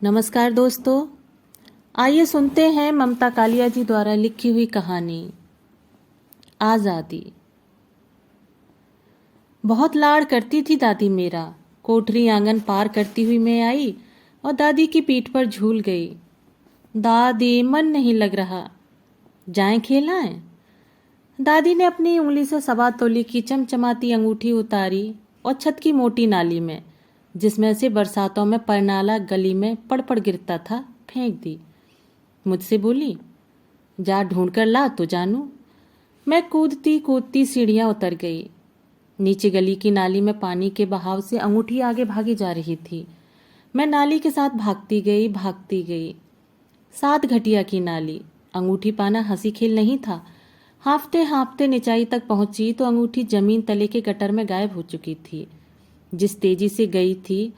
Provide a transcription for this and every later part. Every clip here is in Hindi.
नमस्कार दोस्तों, आइए सुनते हैं ममता कालिया जी द्वारा लिखी हुई कहानी आज़ादी। बहुत लाड़ करती थी दादी मेरा। कोठरी आंगन पार करती हुई मैं आई और दादी की पीठ पर झूल गई। दादी, मन नहीं लग रहा, जाएं खेलाएं। दादी ने अपनी उंगली से सवा तोली की चमचमाती अंगूठी उतारी और छत की मोटी नाली में, जिसमें से बरसातों में परनाला गली में पड़ पड़ गिरता था, फेंक दी। मुझसे बोली, जा ढूंढ कर ला तो जानू। मैं कूदती कूदती सीढ़ियां उतर गई। नीचे गली की नाली में पानी के बहाव से अंगूठी आगे भागी जा रही थी। मैं नाली के साथ भागती गई। 7 घटिया की नाली। अंगूठी पाना हंसी खेल नहीं था। हाँफते हाँफते निचाई तक पहुंची तो अंगूठी जमीन तले के गटर में गायब हो चुकी थी। जिस तेजी से गई थी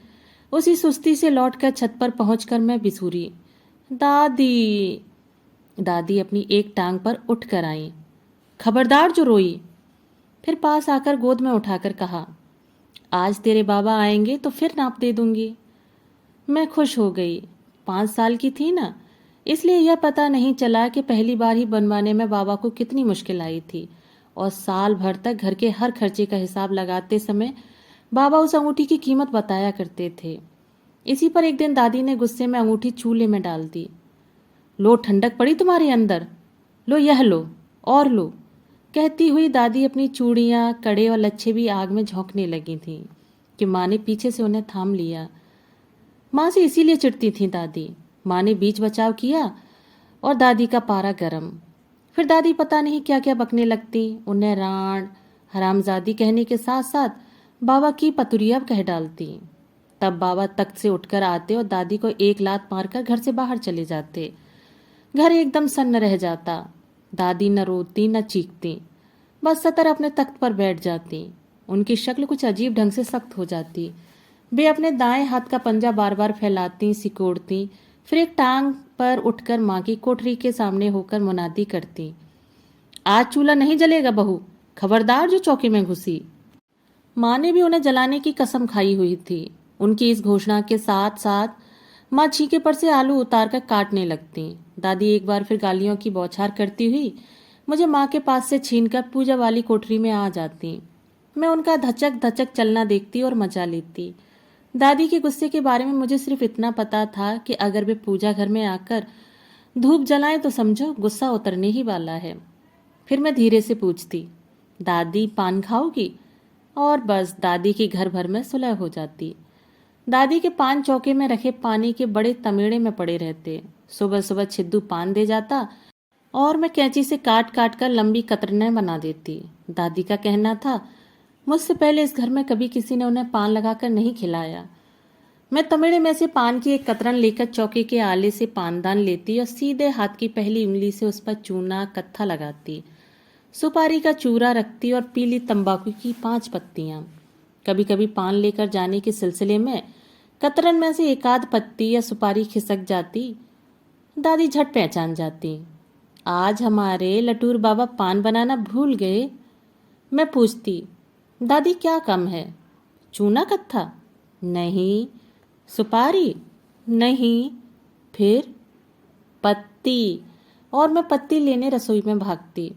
उसी सुस्ती से लौटकर छत पर पहुंचकर मैं बिसूरी, दादी। दादी अपनी एक टांग पर उठ कर आई। खबरदार जो रोई। फिर पास आकर गोद में उठाकर कहा, आज तेरे बाबा आएंगे तो फिर नाप दे दूंगी। मैं खुश हो गई। 5 साल की थी ना, इसलिए यह पता नहीं चला कि पहली बार ही बनवाने में बाबा को कितनी मुश्किल आई थी। और साल भर तक घर के हर खर्चे का हिसाब लगाते समय बाबा उस अंगूठी की कीमत बताया करते थे। इसी पर एक दिन दादी ने गुस्से में अंगूठी चूल्हे में डाल दी। लो, ठंडक पड़ी तुम्हारे अंदर, लो यह लो और लो, कहती हुई दादी अपनी चूड़ियाँ, कड़े और लच्छे भी आग में झोंकने लगी थीं कि माँ ने पीछे से उन्हें थाम लिया। माँ से इसीलिए चिढ़ती थी दादी। माँ ने बीच बचाव किया और दादी का पारा गरम। फिर दादी पता नहीं क्या क्या बकने लगती। उन्हें राण, हरामजादी कहने के साथ साथ बाबा की पतुरिया कह डालती। तब बाबा तख्त से उठकर आते और दादी को एक लात मारकर घर से बाहर चले जाते। घर एकदम सन्न रह जाता। दादी न रोती न चीखती, बस सतर अपने तख्त पर बैठ जाती। उनकी शक्ल कुछ अजीब ढंग से सख्त हो जाती। वे अपने दाएं हाथ का पंजा बार बार फैलाती, सिकोड़ती, फिर एक टांग पर उठकर माँ की कोठरी के सामने होकर मुनादी करती, आज चूल्हा नहीं जलेगा बहू, खबरदार जो चौके में घुसी। माँ ने भी उन्हें जलाने की कसम खाई हुई थी। उनकी इस घोषणा के साथ साथ माँ छीके पर से आलू उतार कर काटने लगती। दादी एक बार फिर गालियों की बौछार करती हुई मुझे माँ के पास से छीनकर पूजा वाली कोठरी में आ जाती। मैं उनका धचक धचक चलना देखती और मजा लेती। दादी के गुस्से के बारे में मुझे सिर्फ इतना पता था कि अगर वे पूजा घर में आकर धूप जलाएं तो समझो गुस्सा उतरने ही वाला है। फिर मैं धीरे से पूछती, दादी पान खाओगी? और बस दादी की घर भर में सुलह हो जाती। दादी के पान चौके में रखे पानी के बड़े तमेड़े में पड़े रहते। सुबह सुबह छिद्दू पान दे जाता और मैं कैंची से काट काट कर लंबी कतरनें बना देती। दादी का कहना था, मुझसे पहले इस घर में कभी किसी ने उन्हें पान लगाकर नहीं खिलाया। मैं तमेड़े में से पान की एक कतरन लेकर चौके के आले से पानदान लेती और सीधे हाथ की पहली उंगली से उस पर चूना कत्था लगाती। सुपारी का चूरा रखती और पीली तंबाकू की 5 पत्तियां। कभी कभी पान लेकर जाने के सिलसिले में कतरन में से एक आध पत्ती या सुपारी खिसक जाती। दादी झट पहचान जाती। आज हमारे लटूर बाबा पान बनाना भूल गए। मैं पूछती, दादी क्या कम है? चूना कत्था? नहीं। सुपारी? नहीं। फिर पत्ती। और मैं पत्ती लेने रसोई में भागती।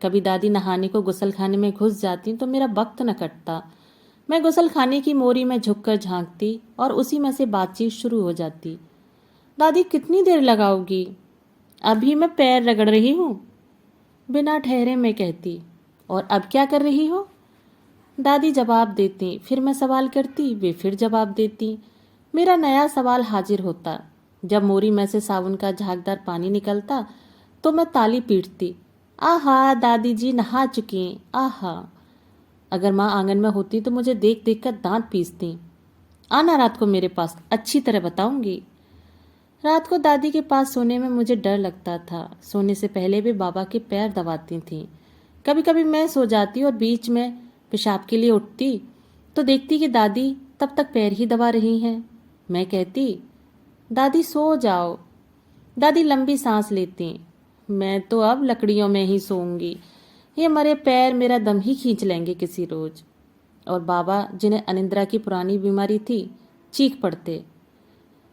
कभी दादी नहाने को गुसलखाने में घुस जाती तो मेरा वक्त न कटता। मैं गुसलखाने की मोरी में झुककर झांकती और उसी में से बातचीत शुरू हो जाती। दादी कितनी देर लगाओगी? अभी मैं पैर रगड़ रही हूँ, बिना ठहरे मैं कहती। और अब क्या कर रही हो? दादी जवाब देती, फिर मैं सवाल करती, वे फिर जवाब देती। मेरा नया सवाल हाजिर होता। जब मोरी में से साबुन का झागदार पानी निकलता तो मैं ताली पीटती, आहा दादी जी नहा चुकी, आहा। अगर माँ आंगन में होती तो मुझे देख देख कर दांत पीसती। आना रात को मेरे पास, अच्छी तरह बताऊंगी। रात को दादी के पास सोने में मुझे डर लगता था। सोने से पहले भी बाबा के पैर दबाती थीं। कभी कभी मैं सो जाती और बीच में पेशाब के लिए उठती तो देखती कि दादी तब तक पैर ही दबा रही हैं। मैं कहती, दादी सो जाओ। दादी लंबी सांस लेती। मैं तो अब लकड़ियों में ही सोऊंगी, ये मरे पैर मेरा दम ही खींच लेंगे किसी रोज। और बाबा, जिन्हें अनिद्रा की पुरानी बीमारी थी, चीख पड़ते,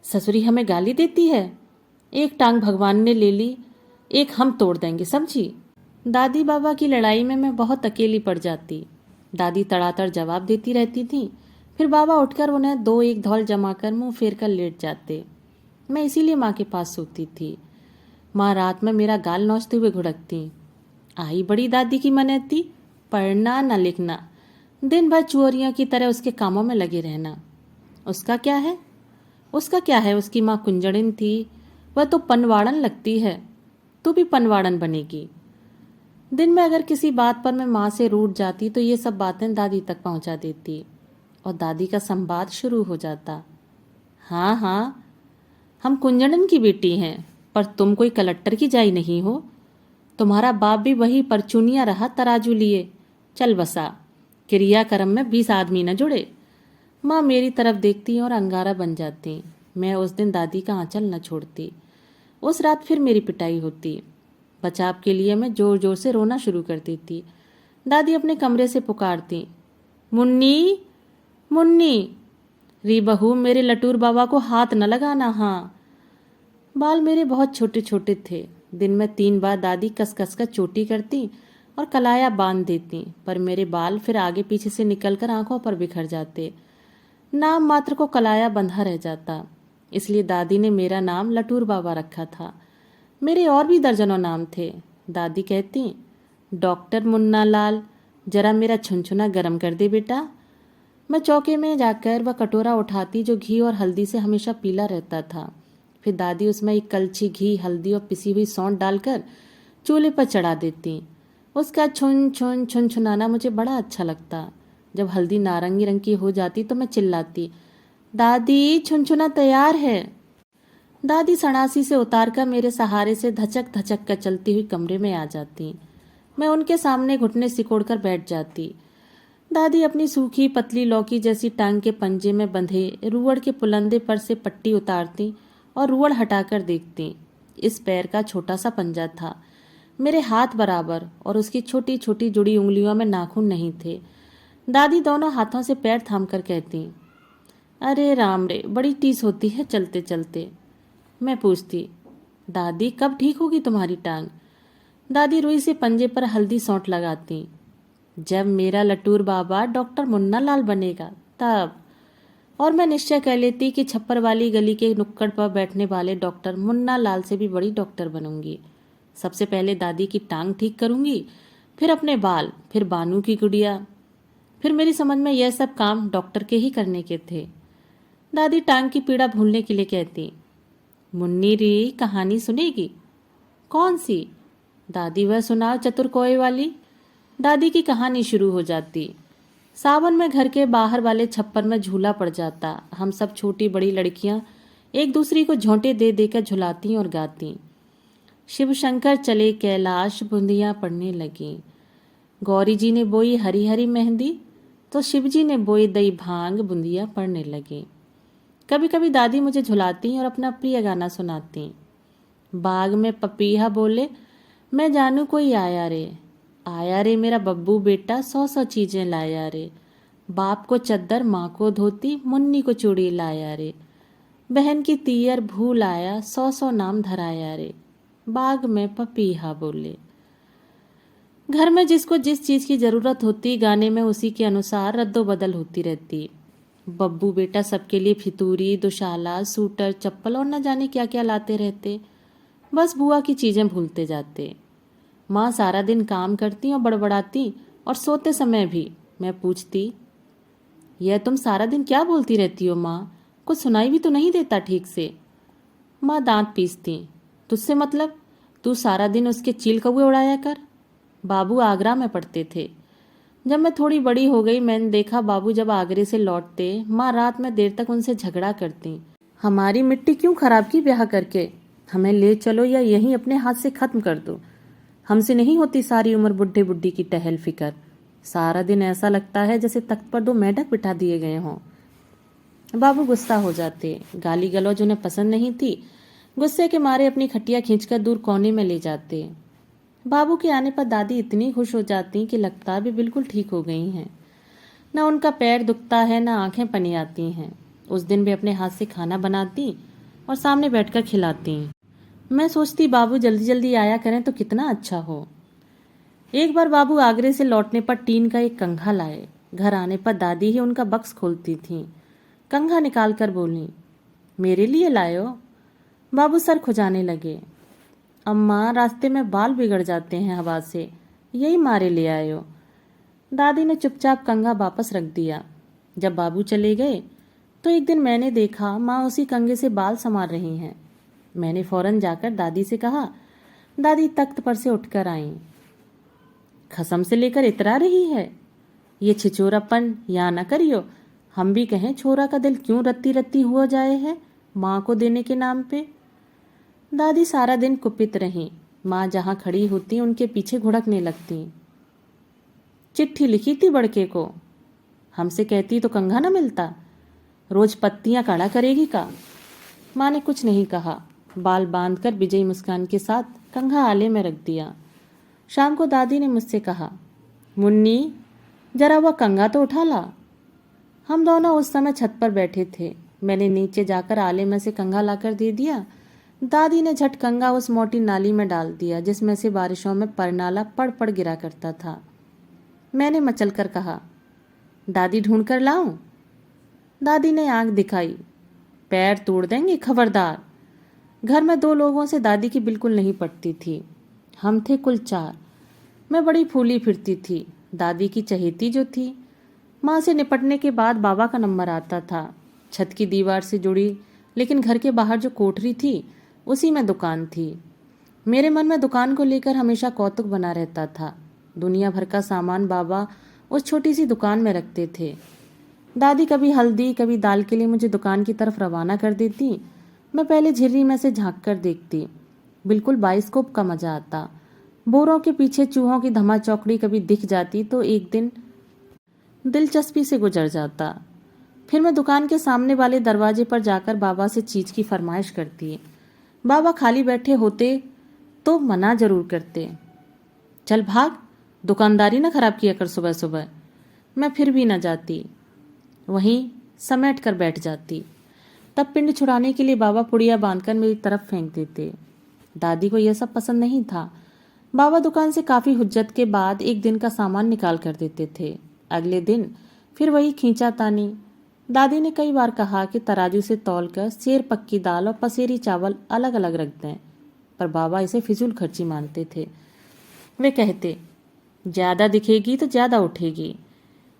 ससुरी हमें गाली देती है। एक टांग भगवान ने ले ली, एक हम तोड़ देंगे, समझी। दादी बाबा की लड़ाई में मैं बहुत अकेली पड़ जाती। दादी तड़ातड़ जवाब देती रहती थी, फिर बाबा उठकर उन्हें दो एक धौल जमाकर मुंह फेर कर लेट जाते। मैं इसीलिए माँ के पास सोती थी। माँ रात में मेरा गाल नोचते हुए घुड़कती, आई बड़ी दादी की मनैती, पढ़ना न लिखना, दिन भर चुहरियों की तरह उसके कामों में लगे रहना। उसका क्या है, उसका क्या है, उसकी माँ कुंजड़िन थी, वह तो पनवाड़न लगती है, तू भी पनवाड़न बनेगी। दिन में अगर किसी बात पर मैं माँ से रूठ जाती तो ये सब बातें दादी तक पहुँचा देती और दादी का संवाद शुरू हो जाता। हाँ हाँ, हम कुंजड़न की बेटी हैं, पर तुम कोई कलेक्टर की जाई नहीं हो। तुम्हारा बाप भी वही परचूनिया रहा तराजू लिए, चल बसा, क्रियाक्रम में 20 आदमी न जुड़े। माँ मेरी तरफ देखती और अंगारा बन जाती। मैं उस दिन दादी का आंचल न छोड़ती। उस रात फिर मेरी पिटाई होती। बचाव के लिए मैं जोर जोर से रोना शुरू कर देती। दादी अपने कमरे से पुकारती, मुन्नी मुन्नी, री बहू मेरे लटूर बाबा को हाथ न लगाना। हाँ। बाल मेरे बहुत छोटे छोटे थे। दिन में 3 बार दादी कस कस कर चोटी करती और कलाया बांध देती, पर मेरे बाल फिर आगे पीछे से निकलकर आंखों पर बिखर जाते। नाम मात्र को कलाया बंधा रह जाता, इसलिए दादी ने मेरा नाम लटूर बाबा रखा था। मेरे और भी दर्जनों नाम थे। दादी कहती, डॉक्टर मुन्ना लाल, जरा मेरा छुनछुना गरम कर दे बेटा। मैं चौके में जाकर वह कटोरा उठाती जो घी और हल्दी से हमेशा पीला रहता था। फिर दादी उसमें एक कलछी घी, हल्दी और पिसी हुई सौंठ डालकर चूल्हे पर चढ़ा देती। उसका छुन छुन छुन छुनाना मुझे बड़ा अच्छा लगता। जब हल्दी नारंगी रंग की हो जाती तो मैं चिल्लाती, दादी छुनछुना तैयार है। दादी सणासी से उतारकर मेरे सहारे से धचक धचक कर चलती हुई कमरे में आ जाती। मैं उनके सामने घुटने सिकोड़कर बैठ जाती। दादी अपनी सूखी पतली लौकी जैसी टांग के पंजे में बंधे रुअड़ के पुलंदे पर से पट्टी उतारती और रुअड़ हटाकर देखती। इस पैर का छोटा सा पंजा था, मेरे हाथ बराबर, और उसकी छोटी छोटी जुड़ी उंगलियों में नाखून नहीं थे। दादी दोनों हाथों से पैर थाम कर कहती, अरे राम रे, बड़ी टीस होती है चलते चलते। मैं पूछती, दादी कब ठीक होगी तुम्हारी टांग। दादी रुई से पंजे पर हल्दी सौंठ लगाती, जब मेरा लटूर बाबा डॉक्टर मुन्ना लाल बनेगा तब। और मैं निश्चय कर लेती कि छप्पर वाली गली के नुक्कड़ पर बैठने वाले डॉक्टर मुन्ना लाल से भी बड़ी डॉक्टर बनूंगी। सबसे पहले दादी की टांग ठीक करूंगी, फिर अपने बाल, फिर बानू की गुड़िया। फिर मेरी समझ में यह सब काम डॉक्टर के ही करने के थे। दादी टांग की पीड़ा भूलने के लिए कहती, मुन्नी री कहानी सुनेगी। कौन सी। दादी वह सुनाओ चतुर कोए वाली। दादी की कहानी शुरू हो जाती। सावन में घर के बाहर वाले छप्पर में झूला पड़ जाता। हम सब छोटी बड़ी लड़कियां एक दूसरी को झोंटे दे देकर झुलाती और गाती। शिव शंकर चले कैलाश, बूंदियां पड़ने लगी। गौरी जी ने बोई हरी हरी मेहंदी, तो शिव जी ने बोई दई भांग, बूंदियां पड़ने लगी। कभी कभी दादी मुझे झुलाती और अपना प्रिय गाना सुनाती। बाग में पपीहा बोले, मैं जानू कोई आया रे, आया रे मेरा बब्बू बेटा, 100 चीजें लाया रे। बाप को चद्दर, माँ को धोती, मुन्नी को चूड़ी लाया रे। बहन की तीयर भूल आया, 100 नाम धराया रे। बाग में पपीहा बोले। घर में जिसको जिस चीज की जरूरत होती, गाने में उसी के अनुसार रद्दो बदल होती रहती। बब्बू बेटा सबके लिए फितूरी, दुशाला, सूटर, चप्पल और न जाने क्या क्या लाते रहते। बस बुआ की चीजें भूलते जाते। माँ सारा दिन काम करती और बड़बड़ाती, और सोते समय भी। मैं पूछती, यह तुम सारा दिन क्या बोलती रहती हो माँ, कुछ सुनाई भी तो नहीं देता ठीक से। माँ दांत पीसती, तुझसे मतलब, तू सारा दिन उसके चील कौए उड़ाया कर। बाबू आगरा में पढ़ते थे। जब मैं थोड़ी बड़ी हो गई, मैंने देखा बाबू जब आगरे से लौटते, माँ रात में देर तक उनसे झगड़ा करती, हमारी मिट्टी क्यों खराब की ब्याह करके, हमें ले चलो या यहीं अपने हाथ से खत्म कर दो। हमसे नहीं होती सारी उम्र बुढ़े बुढ़ी की टहल फिकर। सारा दिन ऐसा लगता है जैसे तख्त पर 2 मेंढक बिठा दिए गए हों। बाबू गुस्सा हो जाते। गाली गलौज उन्हें पसंद नहीं थी। गुस्से के मारे अपनी खटिया खींचकर दूर कोने में ले जाते। बाबू के आने पर दादी इतनी खुश हो जाती कि लगता भी बिल्कुल ठीक हो गई हैं। न उनका पैर दुखता है, न आंखें पनी आती हैं। उस दिन वे अपने हाथ से खाना बनाती और सामने बैठकर खिलाती। मैं सोचती बाबू जल्दी जल्दी आया करें तो कितना अच्छा हो। एक बार बाबू आगरे से लौटने पर टीन का एक कंघा लाए। घर आने पर दादी ही उनका बक्स खोलती थी। कंघा निकाल कर बोली, मेरे लिए लाए हो? बाबू सर खुजाने लगे। अम्मा, रास्ते में बाल बिगड़ जाते हैं हवा से, यही मारे ले आए हो। दादी ने चुपचाप कंघा वापस रख दिया। जब बाबू चले गए तो एक दिन मैंने देखा माँ उसी कंघे से बाल संवार रही हैं। मैंने फौरन जाकर दादी से कहा। दादी तख्त पर से उठकर आईं। कसम से लेकर इतरा रही है, ये छिचोरापन यहाँ न करियो। हम भी कहें छोरा का दिल क्यों रत्ती रत्ती हुआ जाए है माँ को देने के नाम पे। दादी सारा दिन कुपित रहीं। माँ जहाँ खड़ी होती उनके पीछे घुड़कने लगती। चिट्ठी लिखी थी बड़के को, हमसे कहती तो कंघा न मिलता, रोज पत्तियां काढ़ा करेगी का। माँ ने कुछ नहीं कहा। बाल बांधकर विजयी मुस्कान के साथ कंघा आले में रख दिया। शाम को दादी ने मुझसे कहा, मुन्नी जरा वह कंघा तो उठा ला। हम दोनों उस समय छत पर बैठे थे। मैंने नीचे जाकर आले में से कंघा लाकर दे दिया। दादी ने झट कंघा उस मोटी नाली में डाल दिया जिसमें से बारिशों में परनाला पड़ पड़ गिरा करता था। मैंने मचल कर कहा, दादी ढूंढ कर लाऊं? दादी ने आंख दिखाई, पैर तोड़ देंगे खबरदार। घर में 2 लोगों से दादी की बिल्कुल नहीं पटती थी। हम थे कुल 4। मैं बड़ी फूली फिरती थी। दादी की चहेती जो थी। माँ से निपटने के बाद बाबा का नंबर आता था। छत की दीवार से जुड़ी लेकिन घर के बाहर जो कोठरी थी उसी में दुकान थी। मेरे मन में दुकान को लेकर हमेशा कौतुक बना रहता था। दुनिया भर का सामान बाबा उस छोटी सी दुकान में रखते थे। दादी कभी हल्दी कभी दाल के लिए मुझे दुकान की तरफ रवाना कर देती। मैं पहले झिर्री में से झांक कर देखती। बिल्कुल बाइस्कोप का मजा आता। बोरों के पीछे चूहों की धमा चौकड़ी कभी दिख जाती तो एक दिन दिलचस्पी से गुजर जाता। फिर मैं दुकान के सामने वाले दरवाजे पर जाकर बाबा से चीज की फरमाइश करती। बाबा खाली बैठे होते तो मना जरूर करते, चल भाग, दुकानदारी ना खराब किया कर सुबह सुबह। मैं फिर भी न जाती, वहीं समेट कर बैठ जाती। तब पिंड छुड़ाने के लिए बाबा पुड़िया बांधकर मेरी तरफ फेंक देते। दादी को यह सब पसंद नहीं था। बाबा दुकान से काफी हुज्जत के बाद एक दिन का सामान निकाल कर देते थे। अगले दिन फिर वही खींचातानी। दादी ने कई बार कहा कि तराजू से तौलकर सेर पक्की दाल और पसेरी चावल अलग अलग रख दें, पर बाबा इसे फिजूल खर्ची मानते थे। वे कहते, ज्यादा दिखेगी तो ज्यादा उठेगी।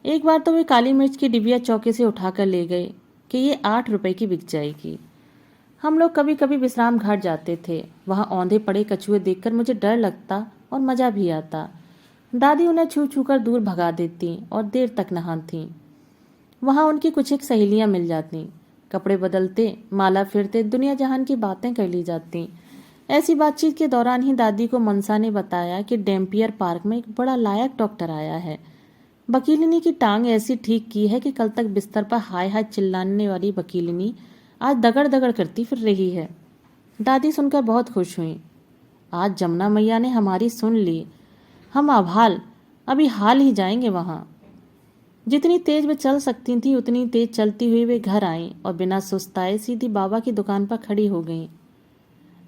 एक बार तो वे काली मिर्च की डिबिया चौके से उठाकर ले गए कि ये 8 रुपए की बिक जाएगी। हम लोग कभी कभी विश्राम घाट जाते थे। वहां औंधे पड़े कछुए देखकर मुझे डर लगता और मजा भी आता। दादी उन्हें छू छू कर दूर भगा देती और देर तक नहाती। वहां उनकी कुछ एक सहेलियां मिल जाती। कपड़े बदलते, माला फिरते, दुनिया जहान की बातें कर ली जाती। ऐसी बातचीत के दौरान ही दादी को मनसा ने बताया कि डेम्पियर पार्क में एक बड़ा लायक डॉक्टर आया है। वकीलिनी की टांग ऐसी ठीक की है कि कल तक बिस्तर पर हाय हाय चिल्लाने वाली वकीलिनी आज दगड़ दगड़ करती फिर रही है। दादी सुनकर बहुत खुश हुई। आज जमुना मैया ने हमारी सुन ली। हम आभाल अभी हाल ही जाएंगे वहां। जितनी तेज वे चल सकती थी उतनी तेज चलती हुई वे घर आईं और बिना सुस्ताए सीधी बाबा की दुकान पर खड़ी हो गईं।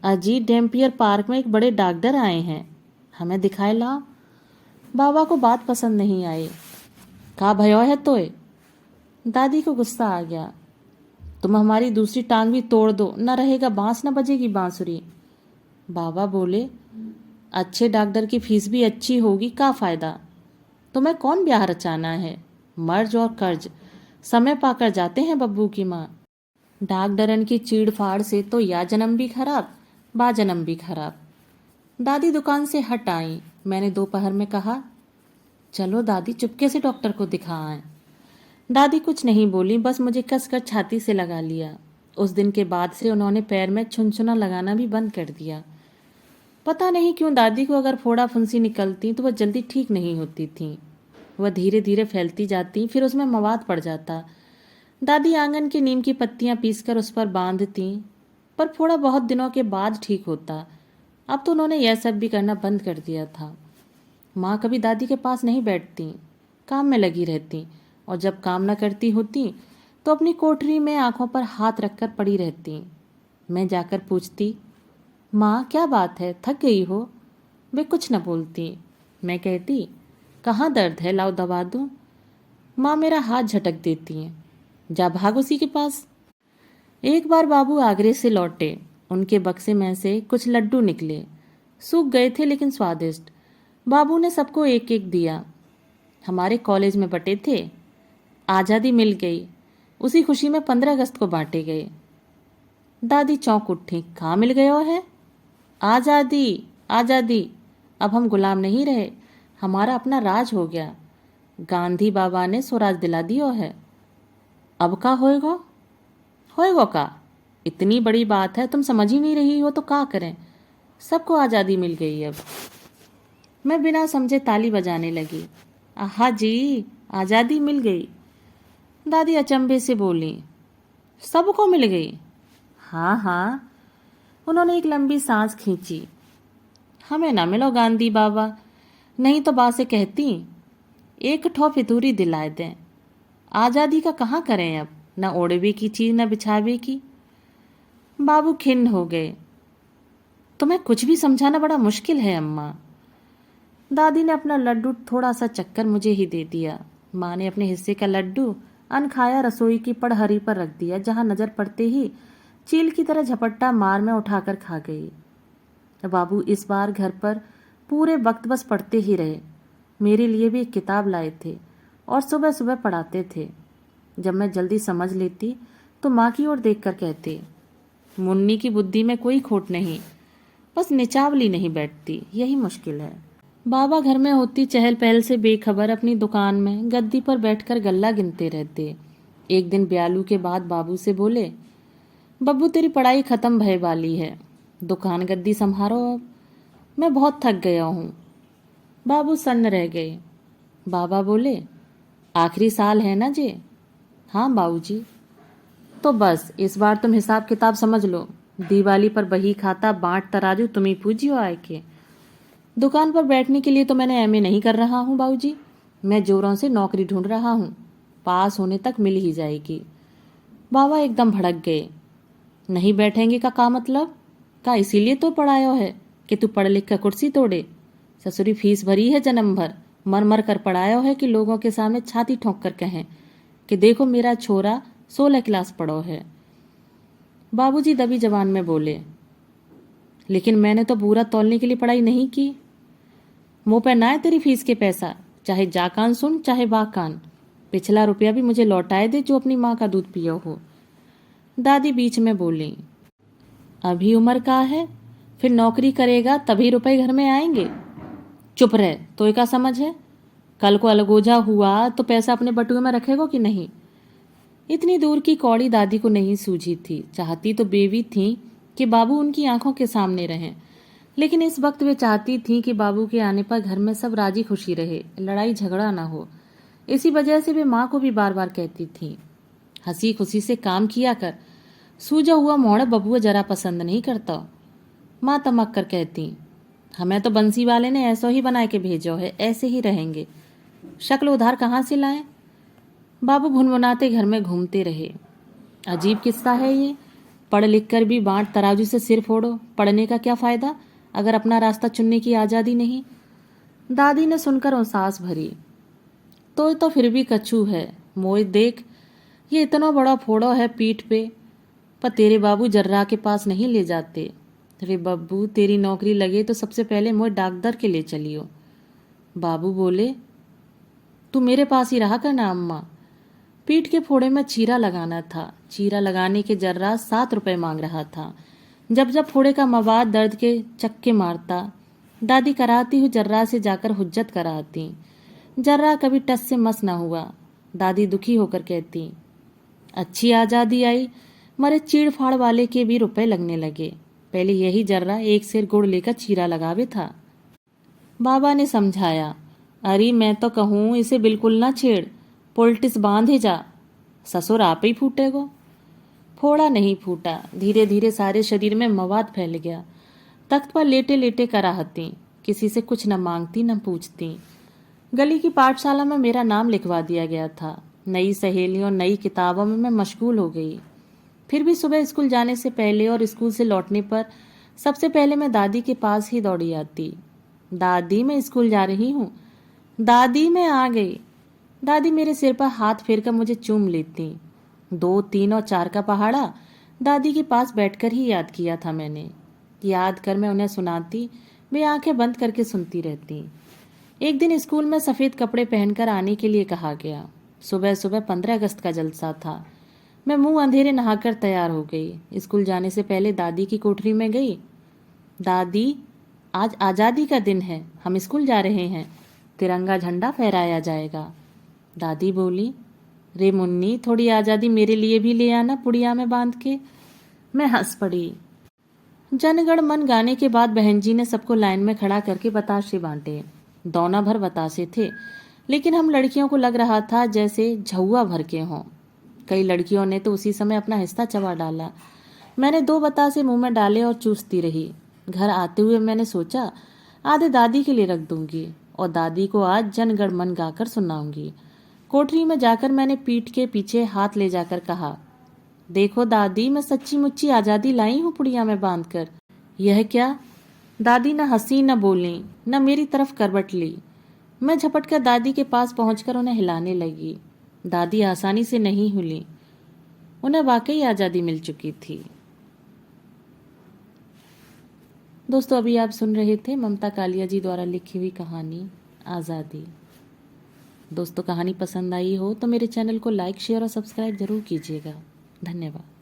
अजी, डेम्पियर पार्क में एक बड़े डॉक्टर आए हैं, हमें दिखाए ला। बाबा को बात पसंद नहीं आई। का भयो है तोय? दादी को गुस्सा आ गया। तुम हमारी दूसरी टांग भी तोड़ दो, न रहेगा बांस न बजेगी बांसुरी। बाबा बोले, अच्छे डॉक्टर की फीस भी अच्छी होगी, का फायदा। तुम्हें कौन ब्याह रचाना है? मर्ज और कर्ज समय पाकर जाते हैं बब्बू की माँ। डॉक्टरन की चीड़ फाड़ से तो या जन्म भी खराब बा जन्म भी खराब। दादी दुकान से हट आई। मैंने दोपहर में कहा, चलो दादी चुपके से डॉक्टर को दिखा आए। दादी कुछ नहीं बोली, बस मुझे कसकर छाती से लगा लिया। उस दिन के बाद से उन्होंने पैर में छुनछुना लगाना भी बंद कर दिया। पता नहीं क्यों दादी को अगर फोड़ा फुंसी निकलती तो वह जल्दी ठीक नहीं होती थी। वह धीरे धीरे फैलती जाती, फिर उसमें मवाद पड़ जाता। दादी आंगन की नीम की पत्तियां पीसकर उस पर बांधती, पर फोड़ा बहुत दिनों के बाद ठीक होता। अब तो उन्होंने यह सब भी करना बंद कर दिया था। माँ कभी दादी के पास नहीं बैठती, काम में लगी रहती, और जब काम न करती होती तो अपनी कोठरी में आंखों पर हाथ रखकर पड़ी रहती। मैं जाकर पूछती, माँ क्या बात है, थक गई हो? वे कुछ न बोलती। मैं कहती, कहाँ दर्द है, लाओ दबा दूँ। माँ मेरा हाथ झटक देती हैं, जा भाग उसी के पास। एक बार बाबू आगरे से लौटे। उनके बक्से में से कुछ लड्डू निकले। सूख गए थे लेकिन स्वादिष्ट। बाबू ने सबको एक एक दिया। हमारे कॉलेज में बटे थे। आज़ादी मिल गई। उसी खुशी में 15 अगस्त को बांटे गए। दादी चौंक उठी, कहाँ मिल गयो है? आज़ादी, आज़ादी। अब हम गुलाम नहीं रहे, हमारा अपना राज हो गया। गांधी बाबा ने स्वराज दिला दियो है। अब का होएगो? होएगो का? इतनी बड़ी बात है, तुम समझ ही नहीं रही हो तो का करें? सबको आज़ादी मिल गई अब। मैं बिना समझे ताली बजाने लगी। आहा जी, आज़ादी मिल गई। दादी अचंभे से बोली, सबको मिल गई? हाँ हाँ। उन्होंने एक लंबी सांस खींची। हमें ना मिलो गांधी बाबा, नहीं तो बा से कहती एक ठो फितूरी दिलाए दें। आज़ादी का कहाँ करें अब, न ओढ़वे की चीज न बिछावे की। बाबू खिन्न हो गए। तुम्हें कुछ भी समझाना बड़ा मुश्किल है अम्मा। दादी ने अपना लड्डू थोड़ा सा चक्कर मुझे ही दे दिया। माँ ने अपने हिस्से का लड्डू अनखाया रसोई की पड़हरी पर रख दिया, जहाँ नजर पड़ते ही चील की तरह झपट्टा मार में उठाकर खा गई। बाबू इस बार घर पर पूरे वक्त बस पढ़ते ही रहे। मेरे लिए भी एक किताब लाए थे और सुबह सुबह पढ़ाते थे। जब मैं जल्दी समझ लेती तो माँ की ओर देखकर कहते, मुन्नी की बुद्धि में कोई खोट नहीं, बस निचावली नहीं बैठती, यही मुश्किल है। बाबा घर में होती चहल पहल से बेखबर अपनी दुकान में गद्दी पर बैठकर गल्ला गिनते रहते। एक दिन ब्यालू के बाद बाबू से बोले, बब्बू तेरी पढ़ाई खत्म भय वाली है, दुकान गद्दी संभारो अब, मैं बहुत थक गया हूँ। बाबू सन्न रह गए। बाबा बोले, आखिरी साल है ना जे? हाँ बाबूजी। तो बस इस बार तुम हिसाब किताब समझ लो। दिवाली पर बही खाता बांट तराजू तुम ही पूजियो आए के। दुकान पर बैठने के लिए तो मैंने एमए नहीं कर रहा हूँ बाबूजी, मैं जोरों से नौकरी ढूंढ रहा हूँ, पास होने तक मिल ही जाएगी। बाबा एकदम भड़क गए। नहीं बैठेंगे का मतलब? का इसीलिए तो पढ़ायो है कि तू पढ़ लिख कर कुर्सी तोड़े? ससुरी फीस भरी है जन्म भर, मर मर कर पढ़ायो है कि लोगों के सामने छाती ठोंक कर कहें कि देखो मेरा छोरा 16 क्लास पढ़ो है। बाबूजी दबी जबान में बोले, लेकिन मैंने तो पूरा तौलने के लिए पढ़ाई नहीं की। मुंह पे ना है तेरी फीस के पैसा, चाहे जाकान सुन चाहे बाकान। पिछला रुपया भी मुझे लौटाए दे जो अपनी माँ का दूध पियो हो। दादी बीच में बोली, अभी उम्र का है, फिर नौकरी करेगा तभी रुपए घर में आएंगे। चुप रह, तो क्या समझ है? कल को अलगोजा हुआ तो पैसा अपने बटुए में रखेगो कि नहीं? इतनी दूर की कौड़ी दादी को नहीं सूझी थी। चाहती तो बेबी थी कि बाबू उनकी आंखों के सामने रहें, लेकिन इस वक्त वे चाहती थीं कि बाबू के आने पर घर में सब राजी खुशी रहे, लड़ाई झगड़ा ना हो। इसी वजह से वे माँ को भी बार बार कहती थीं, हंसी खुशी से काम किया कर, सूजा हुआ मोड़ बबुआ जरा पसंद नहीं करता। माँ तमक कर कहती, हमें तो बंसी वाले ने ऐसा ही बना के भेजो है, ऐसे ही रहेंगे, शक्ल उधार कहाँ से लाएं? बाबू भुनभुनाते घर में घूमते रहे। अजीब किस्सा है ये, पढ़ लिख कर भी बांट तराजू से सिर फोड़ो, पढ़ने का क्या फायदा अगर अपना रास्ता चुनने की आज़ादी नहीं। दादी ने सुनकर उसास भरी। तो फिर भी कछू है, मोए देख, ये इतना बड़ा फोड़ा है पीठ पे, पर तेरे बाबू जर्रा के पास नहीं ले जाते। रे बब्बू, तेरी नौकरी लगे तो सबसे पहले मोए डाकदर के ले चलियो। बाबू बोले, तू मेरे पास ही रहा करना अम्मा। पीठ के फोड़े में चीरा लगाना था। चीरा लगाने के जर्रा 7 रुपए मांग रहा था। जब जब फोड़े का मवाद दर्द के चक्के मारता, दादी कराती हुई जर्रा से जाकर हुज्जत कराती। जर्रा कभी टस से मस न हुआ। दादी दुखी होकर कहती, अच्छी आज़ादी आई, मरे चीड़ फाड़ वाले के भी रुपए लगने लगे, पहले यही जर्रा एक सेर गुड़ लेकर चीरा लगावे था। बाबा ने समझाया, अरे मैं तो कहूँ इसे बिल्कुल ना छेड़, पोल्टिस बांधे जा, ससुर आप ही फूटेगो। फोड़ा नहीं फूटा, धीरे धीरे सारे शरीर में मवाद फैल गया। तख्त पर लेटे लेटे कराहती, किसी से कुछ न मांगती न पूछती। गली की पाठशाला में मेरा नाम लिखवा दिया गया था। नई सहेलियों नई किताबों में मैं मशगूल हो गई। फिर भी सुबह स्कूल जाने से पहले और स्कूल से लौटने पर सबसे पहले मैं दादी के पास ही दौड़ी आती। दादी, मैं स्कूल जा रही हूँ। दादी, मैं आ गई। दादी मेरे सिर पर हाथ फेरकर मुझे चूम लेती। 2, 3 और 4 का पहाड़ा दादी के पास बैठकर ही याद किया था मैंने। याद कर मैं उन्हें सुनाती, वे आंखें बंद करके सुनती रहती। एक दिन स्कूल में सफ़ेद कपड़े पहनकर आने के लिए कहा गया। सुबह सुबह 15 अगस्त का जलसा था। मैं मुंह अंधेरे नहाकर तैयार हो गई। स्कूल जाने से पहले दादी की कोठरी में गई। दादी, आज आज़ादी का दिन है, हम स्कूल जा रहे हैं, तिरंगा झंडा फहराया जाएगा। दादी बोली, रे मुन्नी, थोड़ी आज़ादी मेरे लिए भी ले आना पुड़िया में बांध के। मैं हंस पड़ी। जनगण मन गाने के बाद बहन जी ने सबको लाइन में खड़ा करके बताशे बांटे। दौना भर बतासे थे, लेकिन हम लड़कियों को लग रहा था जैसे झउआ भर के हों। कई लड़कियों ने तो उसी समय अपना हिस्सा चबा डाला। मैंने 2 बतासे मुंह में डाले और चूसती रही। घर आते हुए मैंने सोचा आधे दादी के लिए रख दूंगी और दादी को आज जनगण मन गाकर सुनाऊंगी। कोठरी में जाकर मैंने पीठ के पीछे हाथ ले जाकर कहा, देखो दादी, मैं सच्ची मुच्ची आज़ादी लाई हूँ पुड़िया में बांधकर। यह क्या? दादी न हंसी न बोली, न मेरी तरफ करवट ली। मैं झपटकर दादी के पास पहुंचकर उन्हें हिलाने लगी। दादी आसानी से नहीं हिली। उन्हें वाकई आज़ादी मिल चुकी थी। दोस्तों, अभी आप सुन रहे थे ममता कालिया जी द्वारा लिखी हुई कहानी आज़ादी। दोस्तों, कहानी पसंद आई हो तो मेरे चैनल को लाइक, शेयर और सब्सक्राइब जरूर कीजिएगा। धन्यवाद।